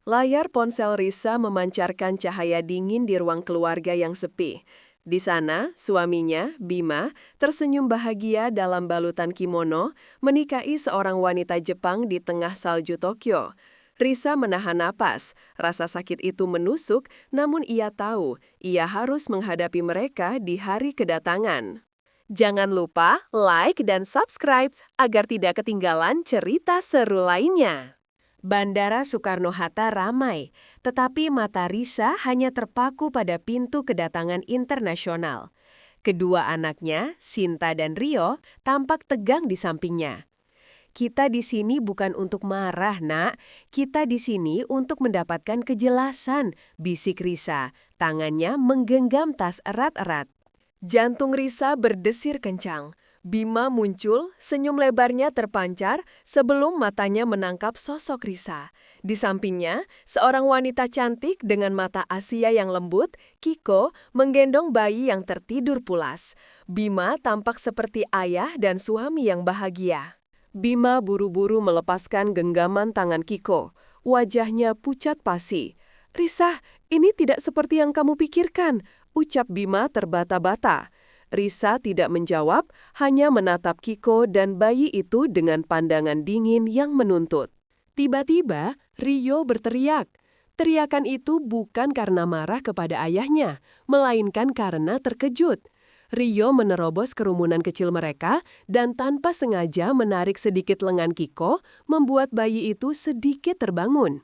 Layar ponsel Risa memancarkan cahaya dingin di ruang keluarga yang sepi. Di sana, suaminya, Bima, tersenyum bahagia dalam balutan kimono, menikahi seorang wanita Jepang di tengah salju Tokyo. Risa menahan napas, rasa sakit itu menusuk, namun ia tahu ia harus menghadapi mereka di hari kedatangan. Jangan lupa like dan subscribe agar tidak ketinggalan cerita seru lainnya. Bandara Soekarno-Hatta ramai, tetapi mata Risa hanya terpaku pada pintu kedatangan internasional. Kedua anaknya, Sinta dan Rio, tampak tegang di sampingnya. Kita di sini bukan untuk marah, Nak. Kita di sini untuk mendapatkan kejelasan, bisik Risa. Tangannya menggenggam tas erat-erat. Jantung Risa berdesir kencang. Bima muncul, senyum lebarnya terpancar sebelum matanya menangkap sosok Risa. Di sampingnya, seorang wanita cantik dengan mata Asia yang lembut, Kiko, menggendong bayi yang tertidur pulas. Bima tampak seperti ayah dan suami yang bahagia. Bima buru-buru melepaskan genggaman tangan Kiko. Wajahnya pucat pasi. "Risa, ini tidak seperti yang kamu pikirkan," ucap Bima terbata-bata. Risa tidak menjawab, hanya menatap Kiko dan bayi itu dengan pandangan dingin yang menuntut. Tiba-tiba, Rio berteriak. Teriakan itu bukan karena marah kepada ayahnya, melainkan karena terkejut. Rio menerobos kerumunan kecil mereka dan tanpa sengaja menarik sedikit lengan Kiko, membuat bayi itu sedikit terbangun.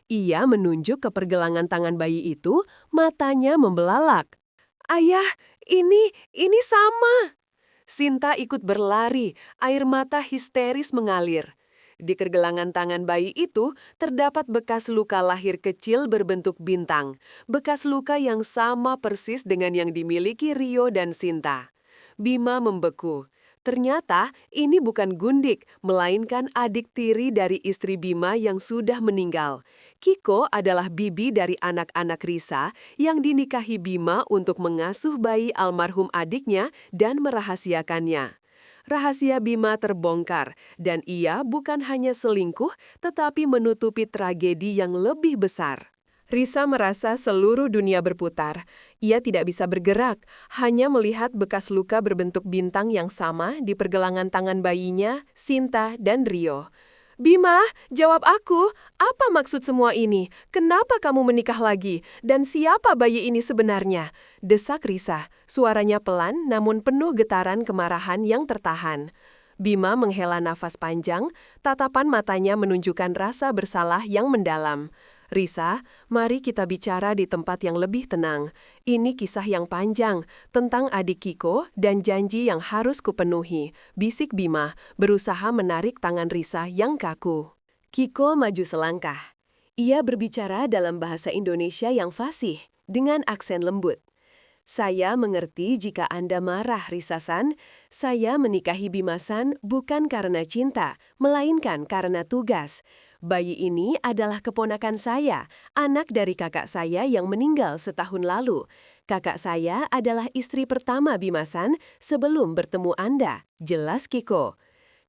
Ia menunjuk ke pergelangan tangan bayi itu, matanya membelalak. "Ayah, ini sama." Sinta ikut berlari, air mata histeris mengalir. Di pergelangan tangan bayi itu terdapat bekas luka lahir kecil berbentuk bintang, bekas luka yang sama persis dengan yang dimiliki Rio dan Sinta. Bima membeku. Ternyata ini bukan Gundik, melainkan adik tiri dari istri Bima yang sudah meninggal. Kiko adalah bibi dari anak-anak Risa yang dinikahi Bima untuk mengasuh bayi almarhum adiknya dan merahasiakannya. Rahasia Bima terbongkar, dan ia bukan hanya selingkuh, tetapi menutupi tragedi yang lebih besar. Risa merasa seluruh dunia berputar. Ia tidak bisa bergerak, hanya melihat bekas luka berbentuk bintang yang sama di pergelangan tangan bayinya, Sinta, dan Rio. "Bima, jawab aku, apa maksud semua ini? Kenapa kamu menikah lagi? Dan siapa bayi ini sebenarnya?" Desak Risa, suaranya pelan namun penuh getaran kemarahan yang tertahan. Bima menghela nafas panjang, tatapan matanya menunjukkan rasa bersalah yang mendalam. "Risa, mari kita bicara di tempat yang lebih tenang. Ini kisah yang panjang, tentang adik Kiko dan janji yang harus kupenuhi," bisik Bima, berusaha menarik tangan Risa yang kaku. Kiko maju selangkah. Ia berbicara dalam bahasa Indonesia yang fasih, dengan aksen lembut. "Saya mengerti jika Anda marah, Risa-san. Saya menikahi Bima-san bukan karena cinta, melainkan karena tugas. Bayi ini adalah keponakan saya, anak dari kakak saya yang meninggal setahun lalu. Kakak saya adalah istri pertama Bima-san sebelum bertemu Anda," jelas Kiko.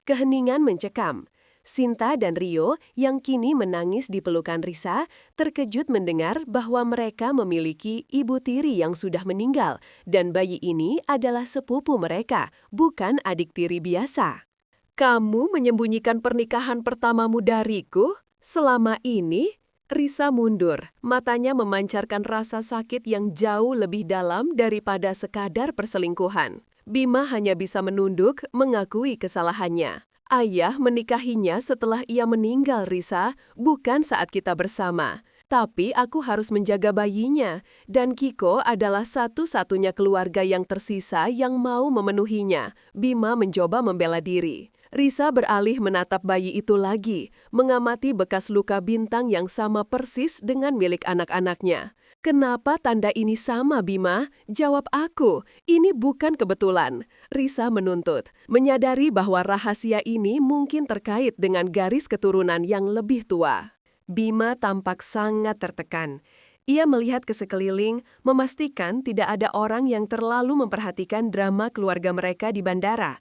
Keheningan mencekam. Sinta dan Rio, yang kini menangis di pelukan Risa, terkejut mendengar bahwa mereka memiliki ibu tiri yang sudah meninggal, dan bayi ini adalah sepupu mereka, bukan adik tiri biasa. "Kamu menyembunyikan pernikahan pertamamu dariku? Selama ini?" Risa mundur, matanya memancarkan rasa sakit yang jauh lebih dalam daripada sekadar perselingkuhan. Bima hanya bisa menunduk, mengakui kesalahannya. "Ayah menikahinya setelah ia meninggal, Risa, bukan saat kita bersama. Tapi aku harus menjaga bayinya, dan Kiko adalah satu-satunya keluarga yang tersisa yang mau memenuhinya." Bima mencoba membela diri. Risa beralih menatap bayi itu lagi, mengamati bekas luka bintang yang sama persis dengan milik anak-anaknya. "Kenapa tanda ini sama, Bima? Jawab aku, ini bukan kebetulan," Risa menuntut, menyadari bahwa rahasia ini mungkin terkait dengan garis keturunan yang lebih tua. Bima tampak sangat tertekan. Ia melihat ke sekeliling, memastikan tidak ada orang yang terlalu memperhatikan drama keluarga mereka di bandara.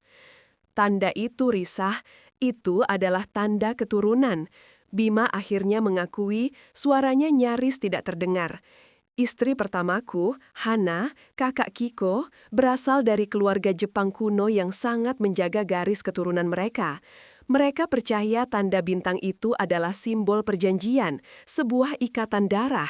"Tanda itu, Risa, itu adalah tanda keturunan." Bima akhirnya mengakui suaranya nyaris tidak terdengar. Istri pertamaku, Hana, kakak Kiko, berasal dari keluarga Jepang kuno yang sangat menjaga garis keturunan mereka. Mereka percaya tanda bintang itu adalah simbol perjanjian, sebuah ikatan darah.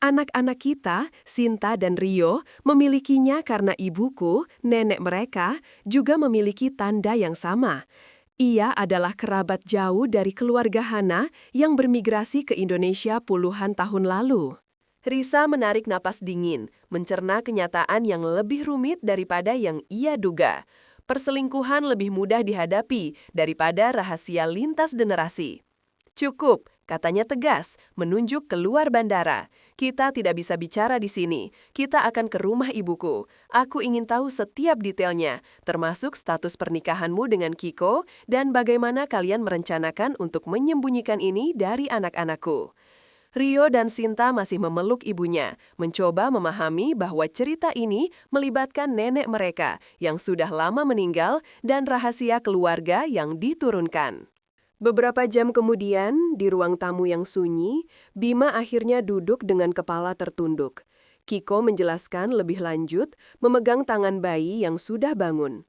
Anak-anak kita, Sinta dan Rio, memilikinya karena ibuku, nenek mereka, juga memiliki tanda yang sama. Ia adalah kerabat jauh dari keluarga Hana yang bermigrasi ke Indonesia puluhan tahun lalu. Risa menarik napas dingin, mencerna kenyataan yang lebih rumit daripada yang ia duga. Perselingkuhan lebih mudah dihadapi daripada rahasia lintas generasi. Cukup, katanya tegas, menunjuk keluar bandara. Kita tidak bisa bicara di sini. Kita akan ke rumah ibuku. Aku ingin tahu setiap detailnya, termasuk status pernikahanmu dengan Kiko dan bagaimana kalian merencanakan untuk menyembunyikan ini dari anak-anakku. Rio dan Sinta masih memeluk ibunya, mencoba memahami bahwa cerita ini melibatkan nenek mereka yang sudah lama meninggal dan rahasia keluarga yang diturunkan. Beberapa jam kemudian, di ruang tamu yang sunyi, Bima akhirnya duduk dengan kepala tertunduk. Kiko menjelaskan lebih lanjut, memegang tangan bayi yang sudah bangun.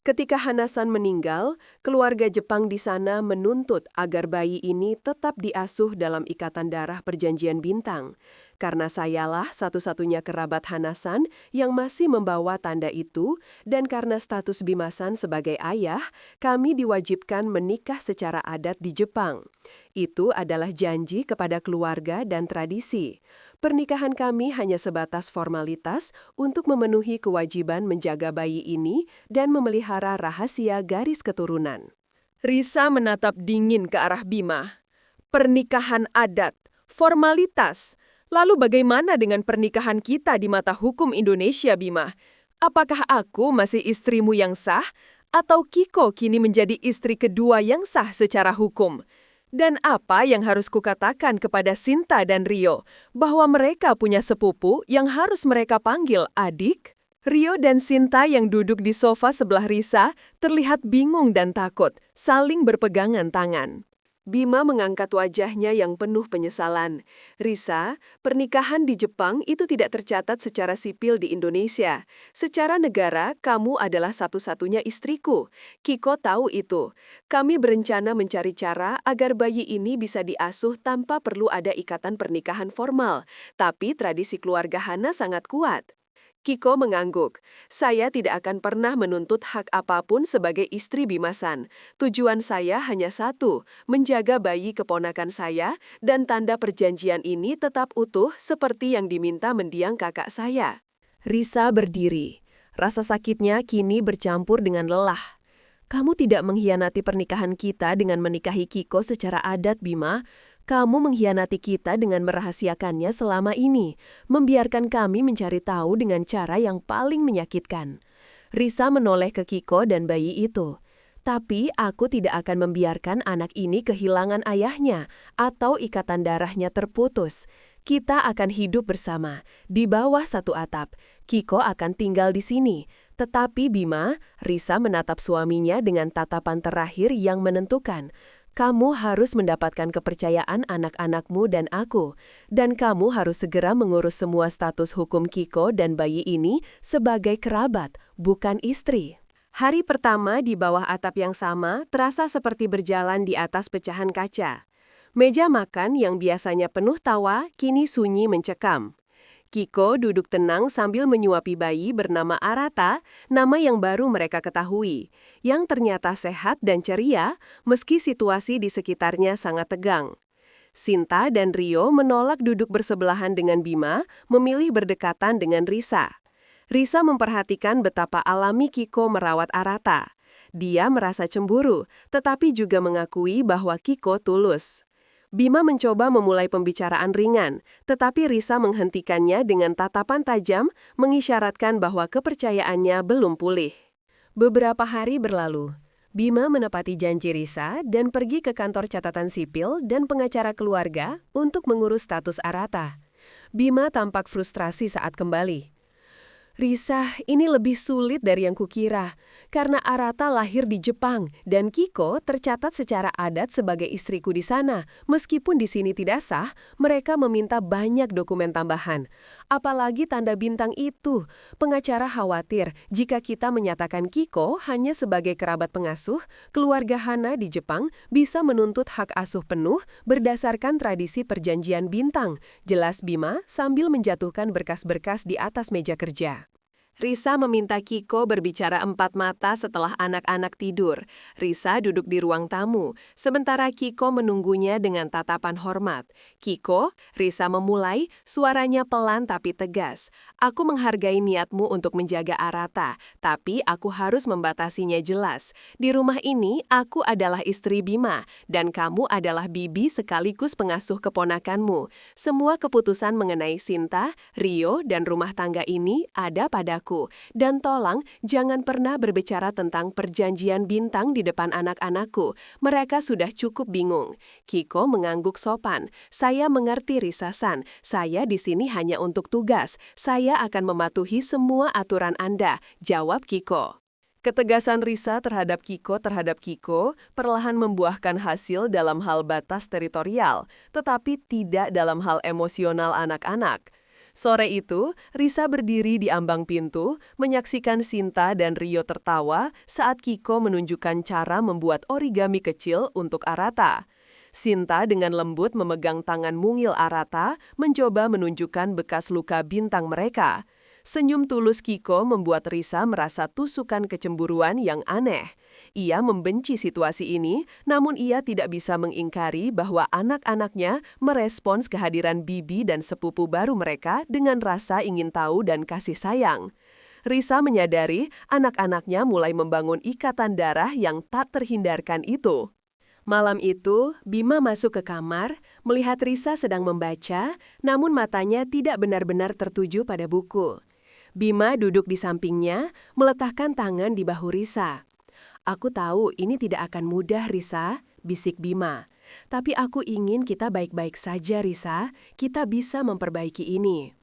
Ketika Hana-san meninggal, keluarga Jepang di sana menuntut agar bayi ini tetap diasuh dalam ikatan darah perjanjian bintang. Karena sayalah satu-satunya kerabat Hana-san yang masih membawa tanda itu, dan karena status Bima-san sebagai ayah, kami diwajibkan menikah secara adat di Jepang. Itu adalah janji kepada keluarga dan tradisi. Pernikahan kami hanya sebatas formalitas untuk memenuhi kewajiban menjaga bayi ini dan memelihara rahasia garis keturunan. Risa menatap dingin ke arah Bima. Pernikahan adat, formalitas. Lalu bagaimana dengan pernikahan kita di mata hukum Indonesia, Bima? Apakah aku masih istrimu yang sah? Atau Kiko kini menjadi istri kedua yang sah secara hukum? Dan apa yang harus kukatakan kepada Sinta dan Rio? Bahwa mereka punya sepupu yang harus mereka panggil adik? Rio dan Sinta yang duduk di sofa sebelah Risa terlihat bingung dan takut, saling berpegangan tangan. Bima mengangkat wajahnya yang penuh penyesalan. Risa, pernikahan di Jepang itu tidak tercatat secara sipil di Indonesia. Secara negara, kamu adalah satu-satunya istriku. Kiko tahu itu. Kami berencana mencari cara agar bayi ini bisa diasuh tanpa perlu ada ikatan pernikahan formal. Tapi tradisi keluarga Hana sangat kuat. Kiko mengangguk. Saya tidak akan pernah menuntut hak apapun sebagai istri Bima-san. Tujuan saya hanya satu, menjaga bayi keponakan saya dan tanda perjanjian ini tetap utuh seperti yang diminta mendiang kakak saya. Risa berdiri. Rasa sakitnya kini bercampur dengan lelah. Kamu tidak mengkhianati pernikahan kita dengan menikahi Kiko secara adat, Bima. Kamu mengkhianati kita dengan merahasiakannya selama ini, membiarkan kami mencari tahu dengan cara yang paling menyakitkan. Risa menoleh ke Kiko dan bayi itu. Tapi aku tidak akan membiarkan anak ini kehilangan ayahnya atau ikatan darahnya terputus. Kita akan hidup bersama, di bawah satu atap. Kiko akan tinggal di sini. Tetapi Bima, Risa menatap suaminya dengan tatapan terakhir yang menentukan. Kamu harus mendapatkan kepercayaan anak-anakmu dan aku, dan kamu harus segera mengurus semua status hukum Kiko dan bayi ini sebagai kerabat, bukan istri. Hari pertama di bawah atap yang sama terasa seperti berjalan di atas pecahan kaca. Meja makan yang biasanya penuh tawa kini sunyi mencekam. Kiko duduk tenang sambil menyuapi bayi bernama Arata, nama yang baru mereka ketahui, yang ternyata sehat dan ceria meski situasi di sekitarnya sangat tegang. Sinta dan Rio menolak duduk bersebelahan dengan Bima, memilih berdekatan dengan Risa. Risa memperhatikan betapa alami Kiko merawat Arata. Dia merasa cemburu, tetapi juga mengakui bahwa Kiko tulus. Bima mencoba memulai pembicaraan ringan, tetapi Risa menghentikannya dengan tatapan tajam, mengisyaratkan bahwa kepercayaannya belum pulih. Beberapa hari berlalu, Bima menepati janji Risa dan pergi ke kantor catatan sipil dan pengacara keluarga untuk mengurus status Arata. Bima tampak frustrasi saat kembali. Risa, ini lebih sulit dari yang kukira. Karena Arata lahir di Jepang dan Kiko tercatat secara adat sebagai istriku di sana. Meskipun di sini tidak sah, mereka meminta banyak dokumen tambahan. Apalagi tanda bintang itu. Pengacara khawatir jika kita menyatakan Kiko hanya sebagai kerabat pengasuh, keluarga Hana di Jepang bisa menuntut hak asuh penuh berdasarkan tradisi perjanjian bintang. Jelas Bima sambil menjatuhkan berkas-berkas di atas meja kerja. Risa meminta Kiko berbicara empat mata setelah anak-anak tidur. Risa duduk di ruang tamu, sementara Kiko menunggunya dengan tatapan hormat. Kiko, Risa memulai, suaranya pelan tapi tegas. Aku menghargai niatmu untuk menjaga Arata, tapi aku harus membatasinya jelas. Di rumah ini, aku adalah istri Bima, dan kamu adalah bibi sekaligus pengasuh keponakanmu. Semua keputusan mengenai Sinta, Rio, dan rumah tangga ini ada padaku. Dan tolong, jangan pernah berbicara tentang perjanjian bintang di depan anak-anakku. Mereka sudah cukup bingung. Kiko mengangguk sopan. Saya mengerti Risa-san. Saya di sini hanya untuk tugas. Saya akan mematuhi semua aturan Anda, jawab Kiko. Ketegasan Risa terhadap Kiko perlahan membuahkan hasil dalam hal batas teritorial, tetapi tidak dalam hal emosional anak-anak. Sore itu, Risa berdiri di ambang pintu, menyaksikan Sinta dan Rio tertawa saat Kiko menunjukkan cara membuat origami kecil untuk Arata. Sinta dengan lembut memegang tangan mungil Arata, mencoba menunjukkan bekas luka bintang mereka. Senyum tulus Kiko membuat Risa merasa tusukan kecemburuan yang aneh. Ia membenci situasi ini, namun ia tidak bisa mengingkari bahwa anak-anaknya merespons kehadiran bibi dan sepupu baru mereka dengan rasa ingin tahu dan kasih sayang. Risa menyadari anak-anaknya mulai membangun ikatan darah yang tak terhindarkan itu. Malam itu, Bima masuk ke kamar, melihat Risa sedang membaca, namun matanya tidak benar-benar tertuju pada buku. Bima duduk di sampingnya, meletakkan tangan di bahu Risa. Aku tahu ini tidak akan mudah, Risa, bisik Bima. Tapi aku ingin kita baik-baik saja, Risa. Kita bisa memperbaiki ini.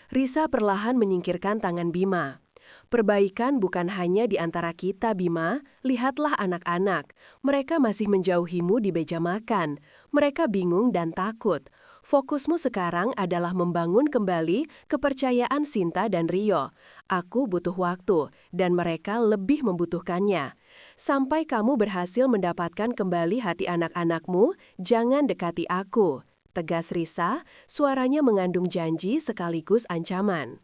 Risa perlahan menyingkirkan tangan Bima. Perbaikan bukan hanya di antara kita, Bima. Lihatlah anak-anak. Mereka masih menjauhimu di meja makan. Mereka bingung dan takut. Fokusmu sekarang adalah membangun kembali kepercayaan Sinta dan Rio. Aku butuh waktu, dan mereka lebih membutuhkannya. Sampai kamu berhasil mendapatkan kembali hati anak-anakmu, jangan dekati aku. Tegas Risa, suaranya mengandung janji sekaligus ancaman.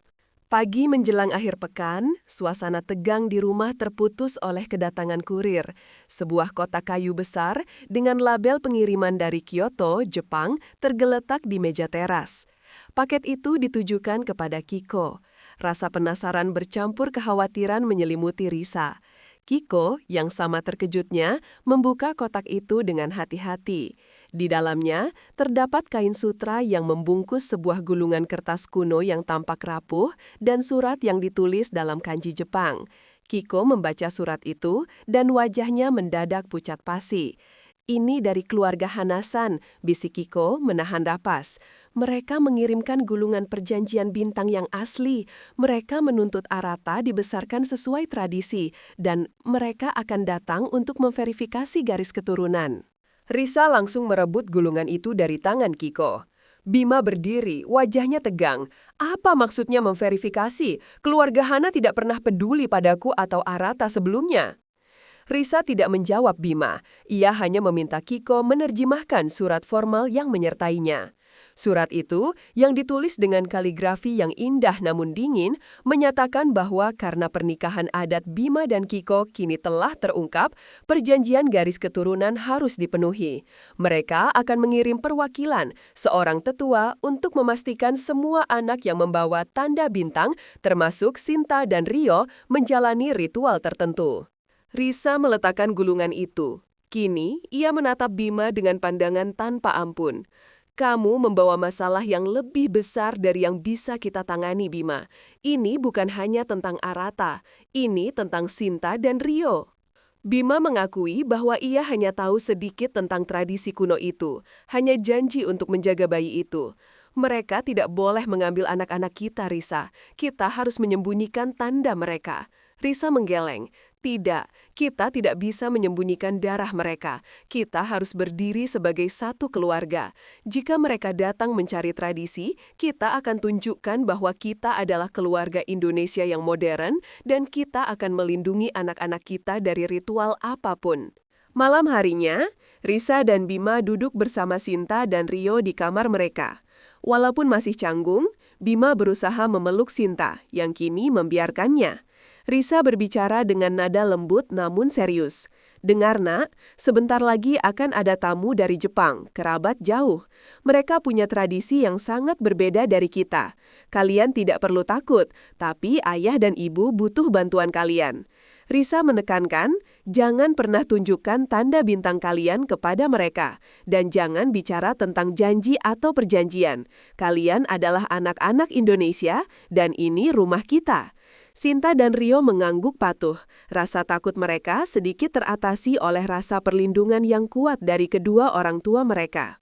Pagi menjelang akhir pekan, suasana tegang di rumah terputus oleh kedatangan kurir. Sebuah kotak kayu besar dengan label pengiriman dari Kyoto, Jepang, tergeletak di meja teras. Paket itu ditujukan kepada Kiko. Rasa penasaran bercampur kekhawatiran menyelimuti Risa. Kiko, yang sama terkejutnya, membuka kotak itu dengan hati-hati. Di dalamnya, terdapat kain sutra yang membungkus sebuah gulungan kertas kuno yang tampak rapuh dan surat yang ditulis dalam kanji Jepang. Kiko membaca surat itu dan wajahnya mendadak pucat pasi. Ini dari keluarga Hanasan, bisik Kiko menahan napas. Mereka mengirimkan gulungan perjanjian bintang yang asli. Mereka menuntut Arata dibesarkan sesuai tradisi, dan mereka akan datang untuk memverifikasi garis keturunan. Risa langsung merebut gulungan itu dari tangan Kiko. Bima berdiri, wajahnya tegang. Apa maksudnya memverifikasi? Keluarga Hana tidak pernah peduli padaku atau Arata sebelumnya. Risa tidak menjawab Bima. Ia hanya meminta Kiko menerjemahkan surat formal yang menyertainya. Surat itu, yang ditulis dengan kaligrafi yang indah namun dingin, menyatakan bahwa karena pernikahan adat Bima dan Kiko kini telah terungkap, perjanjian garis keturunan harus dipenuhi. Mereka akan mengirim perwakilan, seorang tetua, untuk memastikan semua anak yang membawa tanda bintang, termasuk Sinta dan Rio, menjalani ritual tertentu. Risa meletakkan gulungan itu. Kini, ia menatap Bima dengan pandangan tanpa ampun. Kamu membawa masalah yang lebih besar dari yang bisa kita tangani, Bima. Ini bukan hanya tentang Arata, ini tentang Sinta dan Rio. Bima mengakui bahwa ia hanya tahu sedikit tentang tradisi kuno itu, hanya janji untuk menjaga bayi itu. Mereka tidak boleh mengambil anak-anak kita, Risa. Kita harus menyembunyikan tanda mereka. Risa menggeleng. Tidak, kita tidak bisa menyembunyikan darah mereka. Kita harus berdiri sebagai satu keluarga. Jika mereka datang mencari tradisi, kita akan tunjukkan bahwa kita adalah keluarga Indonesia yang modern dan kita akan melindungi anak-anak kita dari ritual apapun. Malam harinya, Risa dan Bima duduk bersama Sinta dan Rio di kamar mereka. Walaupun masih canggung, Bima berusaha memeluk Sinta, yang kini membiarkannya. Risa berbicara dengan nada lembut namun serius. Dengar nak, sebentar lagi akan ada tamu dari Jepang, kerabat jauh. Mereka punya tradisi yang sangat berbeda dari kita. Kalian tidak perlu takut, tapi ayah dan ibu butuh bantuan kalian. Risa menekankan, jangan pernah tunjukkan tanda bintang kalian kepada mereka. Dan jangan bicara tentang janji atau perjanjian. Kalian adalah anak-anak Indonesia dan ini rumah kita. Sinta dan Rio mengangguk patuh. Rasa takut mereka sedikit teratasi oleh rasa perlindungan yang kuat dari kedua orang tua mereka.